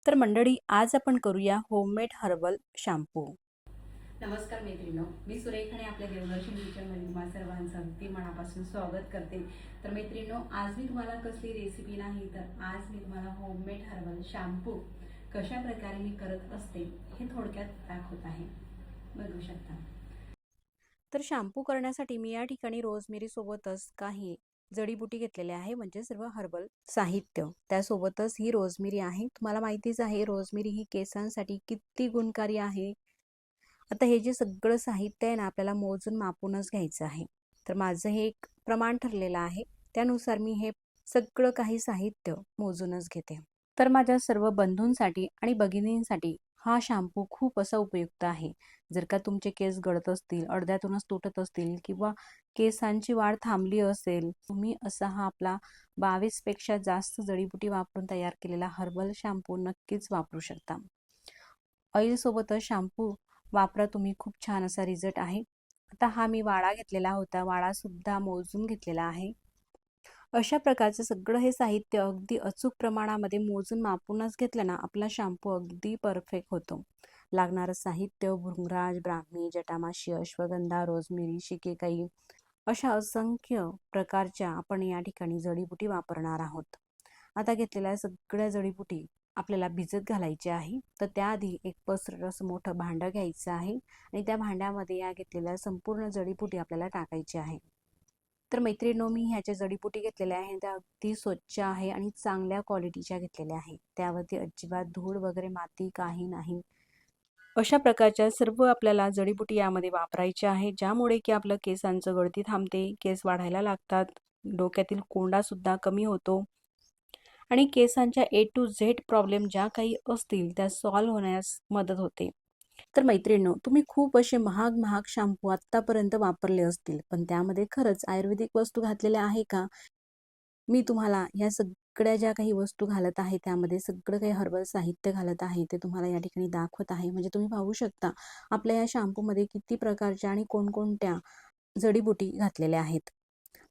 तर मंडळी, आज आपण करूया होममेड हर्बल शॅम्पू। नमस्कार मैत्रिणींनो, मी सुरेखाने आपल्या देवदर्शन किचनमध्ये तुम्हा सर्वांचं अगदी मनापासून स्वागत करते। तर मैत्रिणींनो, आज मी तुम्हाला कसली रेसिपी नाही, तर आज मी तुम्हाला होममेड हर्बल शॅम्पू कशा प्रकारे मी करत असते हे थोडक्यात दाखवत आहे। बघू शकता। तर शॅम्पू करण्यासाठी मी या ठिकाणी रोजमेरी सोबतच काही जडीबुटी घेतलेले आहे, म्हणजे सर्व हर्बल साहित्य। त्यासोबतच ही रोजमेरी आहे। तुम्हाला माहितीच आहे रोजमेरी ही केसांसाठी किती गुणकारी आहे। आता हे जे सगळं साहित्य आहे ना, आपल्याला मोजून मापूनच घ्यायचं आहे। तर माझं हे एक प्रमाण ठरलेलं आहे, त्यानुसार मी हे सगळं काही साहित्य मोजूनच घेते। तर माझ्या सर्व बंधूंसाठी आणि भगिनींसाठी हा शॅम्पू खूप असा उपयुक्त आहे। जर का तुमचे केस गळत असतील, अर्ध्यातूनच तुटत असतील किंवा केसांची वाढ थांबली असेल, तुम्ही असा हा आपला 22 पेक्षा जास्त जडीबुटी वापरून तयार केलेला हर्बल शॅम्पू नक्कीच वापरू शकता। ऑइल सोबतच शॅम्पू वापरा तुम्ही, खूप छान असा रिझल्ट आहे। आता हा मी वाळा घेतलेला होता, वाळा सुद्धा मोजून घेतलेला आहे। अशा प्रकारचं सगळं हे साहित्य अगदी अचूक प्रमाणामध्ये मोजून मापूनच घेतलं ना, आपला शॅम्पू अगदी परफेक्ट होतो। लागणारं साहित्य भृंगराज, ब्राह्मी, जटामाशी, अश्वगंधा, रोजमेरी, शिकेकाई अशा असंख्य प्रकारच्या आपण या ठिकाणी जडीबुटी वापरणार आहोत। आता घेतलेल्या सगळ्या जडीबुटी आपल्याला भिजत घालायची आहे। तर त्याआधी एक पसरट असं मोठं भांडं घ्यायचं आहे आणि त्या भांड्यामध्ये या घेतलेल्या संपूर्ण जडीबुटी आपल्याला टाकायची आहे। तर मैत्रिणींनो, मी ह्याच्या जडीबुटी घेतलेल्या आहेत त्या अगदी स्वच्छ आहे आणि चांगल्या क्वालिटीच्या घेतलेल्या आहेत। त्यावरती अजिबात धूळ वगैरे माती काही नाही। अशा प्रकारच्या सर्व आपल्याला जडीबुटी यामध्ये वापरायच्या आहे, ज्यामुळे की आपलं केसांचं गळती थांबते, केस वाढायला लागतात, डोक्यातील कोंडा सुद्धा कमी होतो आणि केसांच्या ए टू झेड प्रॉब्लेम ज्या काही असतील त्या सॉल्व्ह होण्यास मदत होते। तर मैत्रिणींनो, तुम्ही खूप असे महाग महाग शॅम्पू आत्तापर्यंत वापरले असतील, पण त्यामध्ये खरंच आयुर्वेदिक वस्तू घातलेल्या आहे का? मी तुम्हाला या सगळ्या ज्या काही वस्तू घालत आहे, त्यामध्ये सगळं काही हर्बल साहित्य घालत आहे ते तुम्हाला या ठिकाणी दाखवत आहे। म्हणजे तुम्ही पाहू शकता आपल्या या शॅम्पूमध्ये किती प्रकारच्या आणि कोणकोणत्या जडीबुटी घातलेल्या आहेत।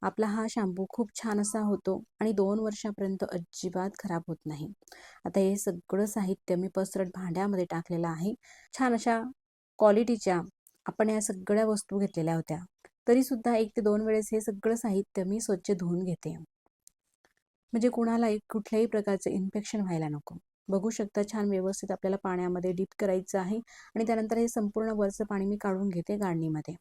आपला हा शॅम्पू खूप छान असा होतो आणि 2 वर्षापर्यंत अजिबात खराब होत नाही। आता हे सगळं साहित्य मी पसरट भांड्यामध्ये टाकलेलं आहे। छान अशा क्वालिटीच्या आपण या सगळ्या वस्तू घेतलेल्या होत्या, तरी सुद्धा 1 ते 2 वेळेस हे सगळं साहित्य मी स्वच्छ धुवून घेते, म्हणजे कुणालाही कुठल्याही प्रकारचे इन्फेक्शन व्हायला नको। बघू शकता छान व्यवस्थित आपल्याला पाण्यामध्ये डीप करायचं आहे आणि त्यानंतर हे संपूर्ण वरचं पाणी मी काढून घेते गाळणीमध्ये,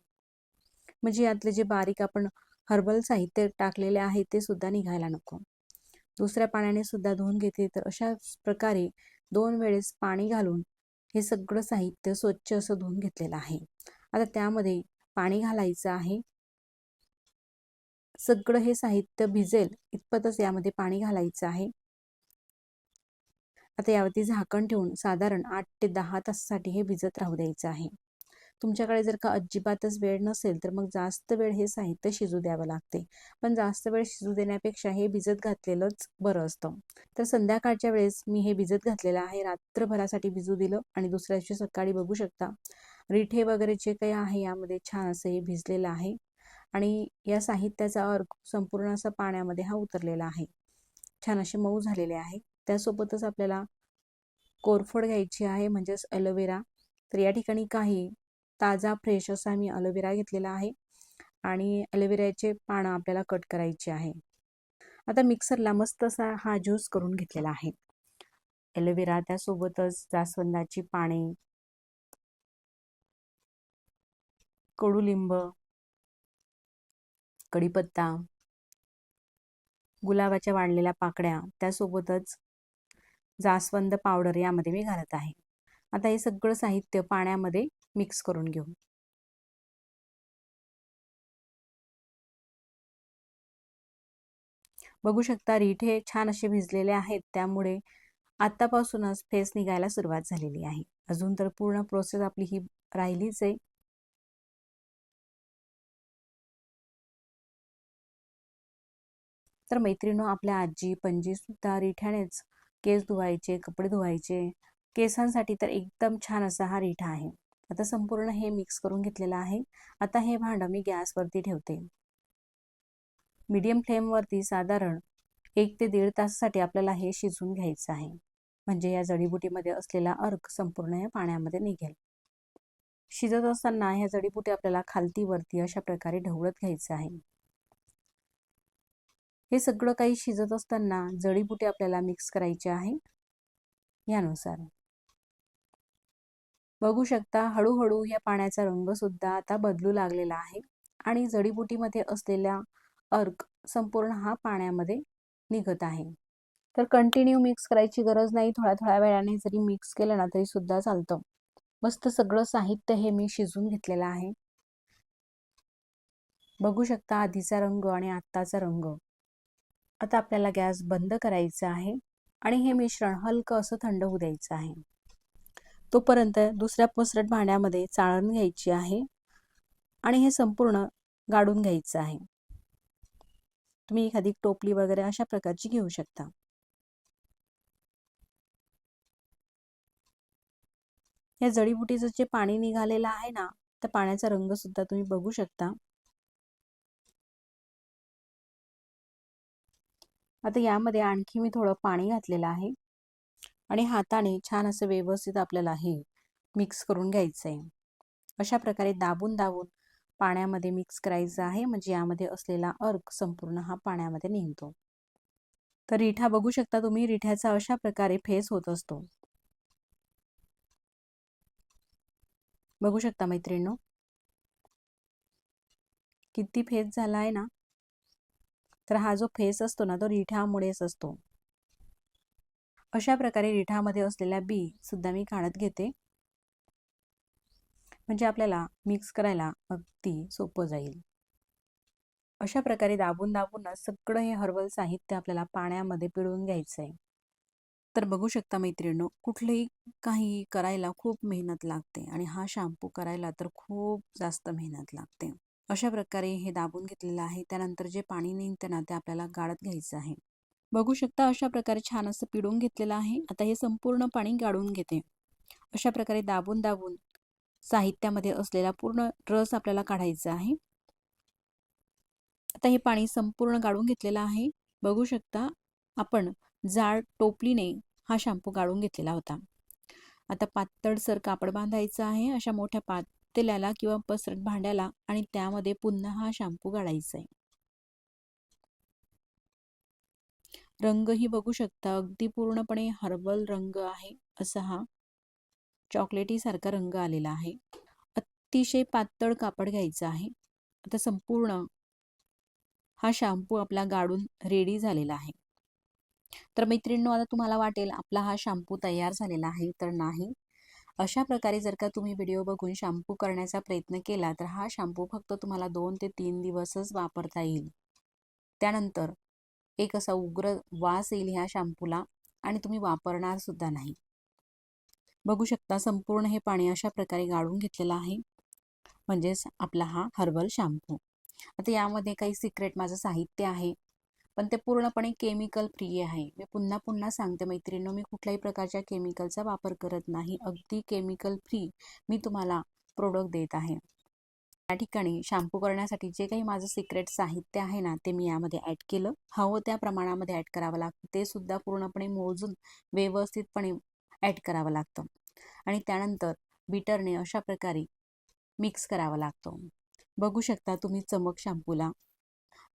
म्हणजे यातले जे बारीक आपण हर्बल साहित्य टाकलेले आहे ते सुद्धा निघायला नको। दुसऱ्या पाण्याने सुद्धा धुवून घेते। तर अशा प्रकारे 2 वेळेस पाणी घालून हे सगळं साहित्य स्वच्छ असं धुवून घेतलेलं आहे। आता त्यामध्ये पाणी घालायचं आहे। सगळं हे साहित्य भिजेल इतपतच यामध्ये पाणी घालायचं आहे। आता यावरती झाकण ठेवून साधारण 8 ते 10 तासासाठी हे भिजत राहू द्यायचं आहे। तुमच्याकडे जर का अजिबातच वेळ नसेल तर मग जास्त वेळ हे साहित्य शिजू द्यावं लागते, पण जास्त वेळ शिजू देण्यापेक्षा हे भिजत घातलेलंच बरं असतं। तर संध्याकाळच्या वेळेस मी हे भिजत घातलेलं आहे, रात्रभरासाठी भिजू दिलं आणि दुसऱ्या दिवशी सकाळी बघू शकता रिठे वगैरे जे काही आहे यामध्ये छान असं हे भिजलेलं आहे आणि या साहित्याचा अर्क संपूर्ण असा पाण्यामध्ये हा उतरलेला आहे, छान असे मऊ झालेले आहे। त्यासोबतच आपल्याला कोरफड घ्यायची आहे, म्हणजेच ॲलोवेरा। तर या ठिकाणी काही ताजा फ्रेश असा मी ॲलोवेरा घेतलेला आहे आणि ॲलोवेराचे पानं आपल्याला कट करायचे आहे। आता मिक्सरला मस्त असा हा ज्यूस करून घेतलेला आहे। ॲलोवेरा, त्यासोबतच जास्वंदाची पाने, कडुलिंब, कढीपत्ता, गुलाबाच्या वाळलेल्या पाकळ्या, त्यासोबतच जास्वंद पावडर यामध्ये मी घालत आहे। आता हे सगळं साहित्य पाण्यामध्ये मिक्स करून घेऊ। बघू शकता रिठे छान असे भिजलेले आहेत, त्यामुळे आतापासूनच फेस निघायला सुरुवात झालेली आहे। अजून तर पूर्ण प्रोसेस आपली ही राहिलीच आहे। तर मैत्रिणींनो, आपल्या आजी पणजी सुद्धा रिठ्यानेच केस धुवायचे, कपडे धुवायचे। केसांसाठी तर एकदम छान असा हा रिठा आहे। आता संपूर्ण हे मिक्स करून घेतलेलं आहे। आता हे भांडं मी गॅसवरती ठेवते। मीडियम फ्लेमवरती साधारण 1 ते 1.5 तासासाठी आपल्याला हे शिजवून घ्यायचं आहे। म्हणजे या जडीबुटीमध्ये असलेला अर्क संपूर्ण या पाण्यामध्ये निघेल. शिजत असताना ह्या जडीबुटी आपल्याला खालती वरती अशा प्रकारे ढवळत घ्यायचं आहे. हे सगळं काही शिजत असताना जडीबुटी आपल्याला मिक्स करायची आहे यानुसार. बघू शकता हळूहळू या पाण्याचा रंग सुद्धा आता बदलू लागलेला आहे आणि जडीबुटीमध्ये असलेला अर्क संपूर्ण हा पाण्यामध्ये निघत आहे. तर कंटिन्यू मिक्स करायची गरज नाही, थोड्या थोड्या वेळाने जरी मिक्स केलं ना तरी सुद्धा चालतं. मस्त सगळं साहित्य हे मी शिजून घेतलेलं आहे. बघू शकता आधीचा रंग आणि आत्ताचा रंग. आता आपल्याला गॅस बंद करायचा आहे आणि हे मिश्रण हलकं असं थंड होऊ द्यायचं आहे. तोपर्यंत दुसऱ्या पसरट भांड्यामध्ये चाळण घ्यायची आहे आणि हे संपूर्ण गाळून घ्यायचं आहे. तुम्ही एखादी टोपली वगैरे अशा प्रकारची घेऊ शकता. या जडीबुटीचं जे पाणी निघालेलं आहे ना, त्या पाण्याचा रंग सुद्धा तुम्ही बघू शकता. आता यामध्ये आणखी मी थोडं पाणी घातलेलं आहे आणि हाताने छान असं व्यवस्थित आपल्याला हे मिक्स करून घ्यायचं आहे. अशा प्रकारे दाबून दाबून पाण्यामध्ये मिक्स करायचं आहे, म्हणजे यामध्ये असलेला अर्क संपूर्ण हा पाण्यामध्ये निघतो. तर रिठा बघू शकता तुम्ही, रिठ्याचा अशा प्रकारे फेस होत असतो. बघू शकता मैत्रिणींनो, किती फेस झाला आहे ना. तर हा जो फेस असतो ना तो रिठामुळेच असतो. अशा प्रकारे रिठामध्ये असलेल्या बी सुद्धा मी काढत घेते, म्हणजे आपल्याला मिक्स करायला अगदी सोपं जाईल. अशा प्रकारे दाबून दाबून सगळं हे हर्बल साहित्य आपल्याला पाण्यामध्ये पिळून घ्यायचं आहे. तर बघू शकता मैत्रिणींनो, कुठलेही काही करायला खूप मेहनत लागते आणि हा शॅम्पू करायला तर खूप जास्त मेहनत लागते. अशा प्रकारे हे दाबून घेतलेलं आहे. त्यानंतर जे पाणी निघते ना ते आपल्याला गाळत घ्यायचं आहे. बघू शकता अशा प्रकारे छान असं पिळून घेतलेलं आहे. आता हे संपूर्ण पाणी गाळून घेते. अशा प्रकारे दाबून दाबून साहित्यामध्ये असलेला पूर्ण रस आपल्याला काढायचा आहे. आता हे पाणी संपूर्ण गाळून घेतलेलं आहे. बघू शकता आपण जाड टोपलीने हा शॅम्पू गाळून घेतलेला होता. आता पातळसर कापड बांधायचं आहे अशा मोठ्या पातेल्याला किंवा पसरट भांड्याला आणि त्यामध्ये पुन्हा हा शॅम्पू गाळायचा आहे. रंगही बघू शकता अगदी पूर्णपणे हर्बल रंग आहे. असा हा चॉकलेटी सारखा रंग आलेला आहे. अतिशय पातळ कापड घ्यायचं आहे. आता संपूर्ण हा शॅम्पू आपला गाळून रेडी झालेला आहे. तर मैत्रिणींनो, आता तुम्हाला वाटेल आपला हा शॅम्पू तयार झालेला आहे, तर नाही. अशा प्रकारे जर का तुम्ही व्हिडिओ बघून शॅम्पू करण्याचा प्रयत्न केला तर हा शॅम्पू फक्त तुम्हाला 2 ते 3 दिवसच वापरता येईल. त्यानंतर एक असा उग्र वास येईल ह्या शॅम्पूला आणि तुम्ही वापरणार सुद्धा नाही. बघू शकता संपूर्ण हे पाणी अशा प्रकारे गाळून घेतलेलं आहे, म्हणजेच आपला हा हर्बल शॅम्पू. आता यामध्ये काही सिक्रेट माझं साहित्य आहे, पण ते पूर्णपणे केमिकल फ्री आहे. मी पुन्हा पुन्हा सांगते मैत्रिणींनो, मी कुठल्याही प्रकारच्या केमिकलचा वापर करत नाही. अगदी केमिकल फ्री मी तुम्हाला प्रोडक्ट देत आहे. या ठिकाणी शॅम्पू करण्यासाठी जे काही माझं सिक्रेट साहित्य आहे ना ते मी यामध्ये ॲड केलं. हवं त्या प्रमाणामध्ये ॲड करावं लागतं. ते सुद्धा पूर्णपणे मोजून व्यवस्थितपणे ॲड करावं लागतं आणि त्यानंतर बीटरने अशा प्रकारे मिक्स करावं लागतं. बघू शकता तुम्ही चमक शॅम्पूला.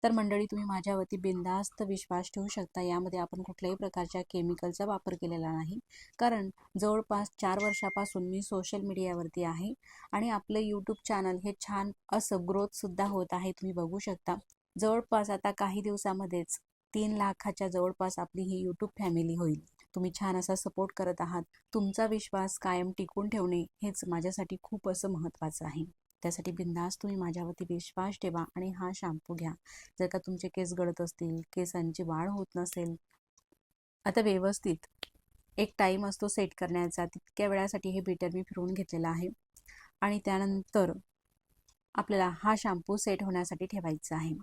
तर मंडळी, तुम्ही माझ्यावरती बिनधास्त विश्वास ठेवू शकता. यामध्ये आपण कुठल्याही प्रकारच्या केमिकलचा वापर केलेला नाही, कारण जवळपास 4 वर्षापासून मी सोशल मीडियावरती आहे आणि आपलं यूट्यूब चॅनल हे छान असं ग्रोथसुद्धा होत आहे. तुम्ही बघू शकता जवळपास आता काही दिवसामध्येच 3 लाखाच्या जवळपास आपली ही यूट्यूब फॅमिली होईल. तुम्ही छान असा सपोर्ट करत आहात. तुमचा विश्वास कायम टिकून ठेवणे हेच माझ्यासाठी खूप असं महत्त्वाचं आहे. त्यासाठी बिनधास्त तुम्ही माझ्यावरती विश्वास ठेवा आणि हा शॅम्पू घ्या. जर का तुमचे केस गळत असतील, केसांची वाढ होत नसेल, आता व्यवस्थित एक टाईम असतो सेट करण्याचा, तितक्या वेळासाठी हे बीटर मी फिरवून घेतलेलं आहे आणि त्यानंतर आपल्याला हा शॅम्पू सेट होण्यासाठी ठेवायचा आहे.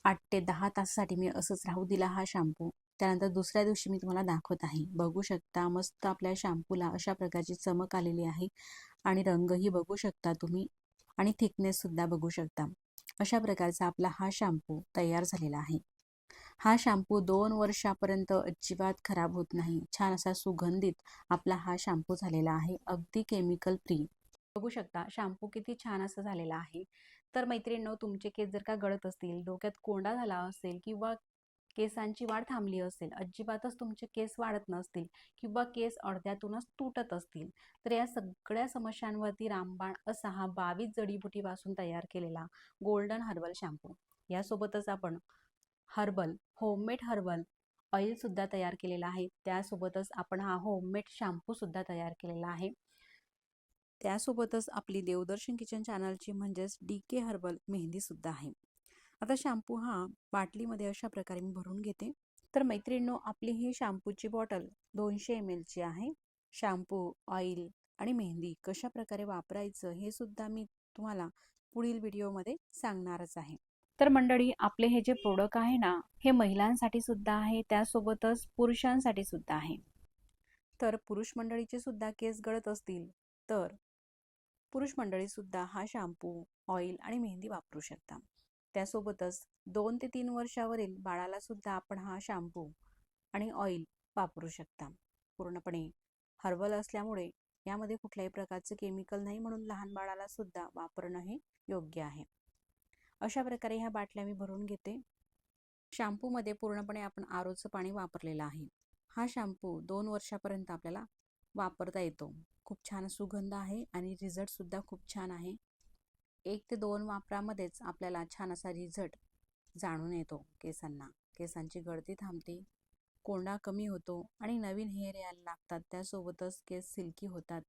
8 ते 10 तासासाठी मी असंच राहू दिला हा शॅम्पू. त्यानंतर दुसऱ्या दिवशी मी तुम्हाला दाखवत आहे. बघू शकता मस्त आपल्या शॅम्पूला अशा प्रकारची चमक आलेली आहे आणि रंगही बघू शकता तुम्ही आणि थिकनेस सुद्धा बघू शकता. अशा प्रकारचा आपला हा शॅम्पू तयार झालेला आहे. हा शॅम्पू 2 वर्षापर्यंत अजिबात खराब होत नाही. छान असा सुगंधित आपला हा शॅम्पू झालेला आहे. अगदी केमिकल फ्री. बघू शकता शॅम्पू किती छान असं झालेला आहे. तर मैत्रिणींनो, तुमचे केस जर का गळत असतील, डोक्यात कोंडा झाला असेल किंवा केसांची वाढ थांबली असेल, अजिबातच तुमचे केस वाढत नसतील किंवा केस अर्ध्यातूनच तुटत असतील, तर या सगळ्या समस्यांवरती रामबाण असा हा 22 जडीबुटीपासून तयार केलेला गोल्डन हर्बल शॅम्पू, यासोबतच आपण होममेड हर्बल ऑइल सुद्धा तयार केलेला आहे. त्यासोबतच आपण हा होममेड शॅम्पू सुद्धा तयार केलेला आहे. त्यासोबतच आपली देवदर्शन किचन चॅनलची म्हणजेच DK हर्बल मेहंदी सुद्धा आहे. आता शॅम्पू हा बाटलीमध्ये अशा प्रकारे मी भरून घेते. तर मैत्रिणींनो, आपली ही शॅम्पूची बॉटल 200 ml ची आहे. शॅम्पू, ऑइल आणि मेहंदी कशा प्रकारे वापरायचं हे सुद्धा मी तुम्हाला पुढील व्हिडिओमध्ये सांगणारच आहे. तर मंडळी, आपले हे जे प्रोडक्ट आहे ना, हे महिलांसाठी सुद्धा आहे, त्यासोबतच पुरुषांसाठी सुद्धा आहे. तर पुरुष मंडळीचे सुद्धा केस गळत असतील तर पुरुष मंडळी सुद्धा हा शॅम्पू, ऑइल आणि मेहंदी वापरू शकता. त्यासोबतच 2 ते 3 वर्षावरील बाळाला सुद्धा आपण हा शॅम्पू आणि ऑइल वापरू शकता. पूर्णपणे हर्बल असल्यामुळे यामध्ये कुठल्याही प्रकारचे केमिकल नाही, म्हणून लहान बाळाला सुद्धा वापरणं हे योग्य आहे. अशा प्रकारे ह्या बाटल्या मी भरून घेते. शॅम्पूमध्ये पूर्णपणे आपण आरोचं पाणी वापरलेलं आहे. हा शॅम्पू 2 वर्षापर्यंत आपल्याला वापरता येतो. खूप छान सुगंध आहे आणि रिझल्ट सुद्धा खूप छान आहे. 1 ते 2 वापरामध्येच आपल्याला छान असा रिझल्ट जाणून येतो केसांना. केसांची गळती थांबते, कोंडा कमी होतो आणि नवीन हेअर यायला लागतात. त्यासोबतच केस सिल्की होतात.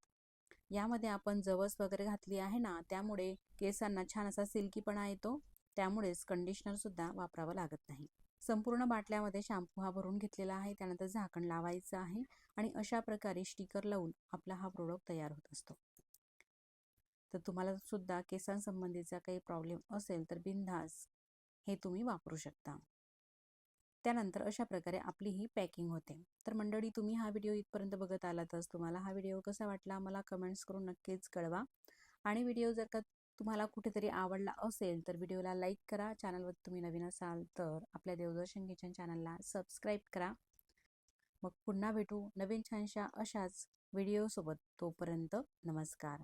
यामध्ये आपण जवस वगैरे घातली आहे ना, त्यामुळे केसांना छान असा सिल्कीपणा येतो. त्यामुळेच कंडिशनर सुद्धा वापरावं लागत नाही. संपूर्ण बाटल्यामध्ये शॅम्पू हा भरून घेतलेला आहे. त्यानंतर झाकण लावायचं आहे आणि अशा प्रकारे स्टिकर लावून आपला हा प्रोडक्ट तयार होत असतो. तर तुम्हाला सुद्धा केसांसंबंधीचा काही प्रॉब्लेम असेल तर बिनधास्त हे तुम्ही वापरू शकता. त्यानंतर अशा प्रकारे आपली ही पॅकिंग होते. तर मंडळी, तुम्ही हा व्हिडिओ इथपर्यंत बघत आलातच. तुम्हाला हा व्हिडिओ कसा वाटला मला कमेंट्स करून नक्कीच कळवा. आणि व्हिडिओ जर का तुम्हाला कुठेतरी आवडला असेल तर व्हिडिओला लाईक करा. चॅनलवर तुम्ही नवीन असाल तर आपल्या देवदर्शन किचन चॅनलला सबस्क्राईब करा. मग पुन्हा भेटू नवीन छानशा अशाच व्हिडिओसोबत. तोपर्यंत नमस्कार.